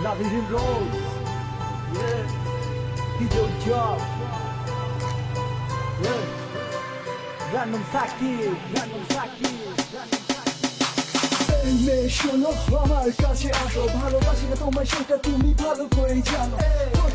Loving him rolls. Yeah. DJ Job. Yeah. Random Saki. Random Saki. এই মেয়ে শোনো আমার কাছে আসো ভালোবাসি না তোমায় সেটা তুমি ভালো করে জানো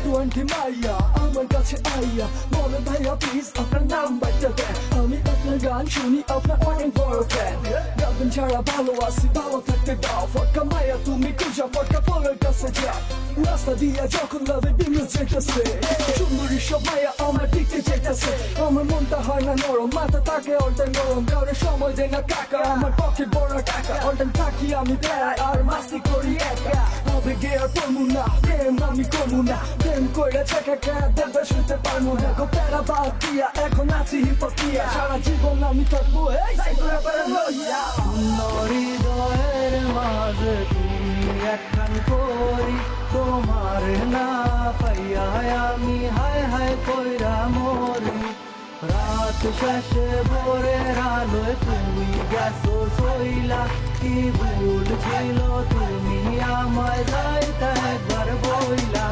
টোয়েন্টি মাইয়া আমার কাছে আইয়া বলে ভাইয়া প্লিজ আপনার নাম্বারটা দেন আমি আপনার গান শুনি আপনার অনেক বড় ফ্যান গান ছাড়া ভালো আছি ভালো থাকতে দাও ফটকা মাইয়া তুমি খুঁজা ফটকা ফলের কাছে যাও রাস্তা দিয়া যখন লাভে বিমল যেতেছে সুন্দরী সব মাইয়া আমার দিকে যেতেছে আমার মনটা হয় না নরম মাথা থাকে অল্টান গরম কারণে সময় দেয় না টাকা আমার পক্ষে বড় টাকা অল্টান থাকি আমি বেড়াই আর মাস্তি করি একা হবে গে আর পড়মু না প্রেম আমি করমু না প্রেম কইরা ছেঁকা খায় দেখবে শুনতে পারবো না গো প্যারা বাদ দিয়া এখন আছি হিপস্তিয়া সারা জীবন আমি থাকবো এই সাইকোরা পারা লইয়া হৃদয়ের মাঝে তুমি একখান করি তোমার না পাইয়া আমি হায় হায় কইরা মরি রাত শেষে ভোরের আলোয় তুমি গেছো সইলা কি ভুল ছিল তুমি আমায় যাইতে একবার বইলা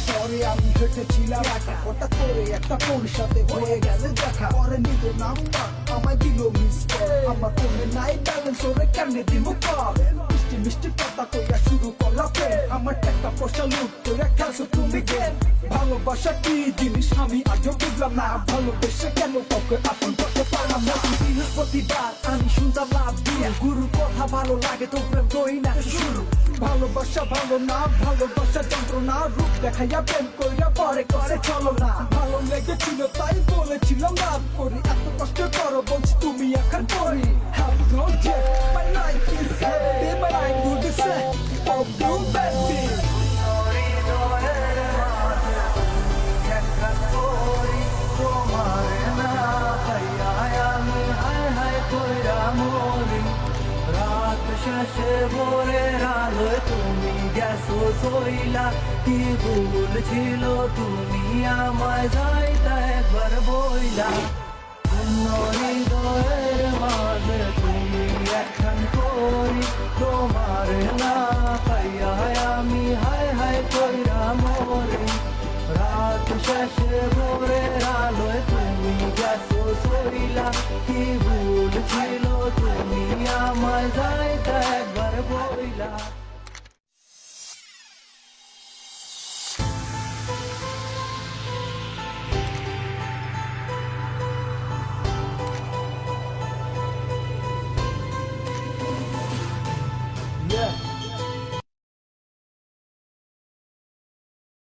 শহরে আমি হেঁটেছিলাম একা হঠাৎ করে একটা ফোন সাথে হয়ে গেছে দেখা পরে নিল নাম্বার আমায় দিল মিস কল আমার ফোনে নাই ব্যালেন্স ওরে কেমনে দিব কল মিষ্টি মিষ্টি কথা কইয়া শুরু করলা প্রেম আমার টাকা পয়সা লুট কইরা খেলছো তুমি গেম ভালোবাসা কি জিনিস আমি আজও বুঝলাম না ভালোবেসে কেন কাউকে আপন করতে পারলাম না বৃহস্পতিবার আমি শুনতাম লাভ দিয়ে গুরুর কথা ভালো লাগে তো প্রেম করি না শুরু ভালোবাসা ভালো না ভালোবাসা যন্ত্রণা রূপ দেখাইয়া প্রেম কইরা পরে করে চলো না ভালো লেগেছিল তাই বলেছিলাম লাভ করি এত কষ্ট করো বলছি তুমি এখন করি Have no jet, my life is happy, my life would be sad of you baby শেষে ভোরের আলোয় তুমি গেছো সইলা কি ভুল ছিল তুমি আমায় যাইতা একবার বইলা হৃদয়ের মাঝে তুমি একখান করি তোমার না পাইয়া আমি হায় হায় কইরা মরি রাত শেষে ভোরের আলোয় তুমি গেছো সইলা কি ভুল ছিল তুমি আমায় যাইতা একবার বইলা Yeah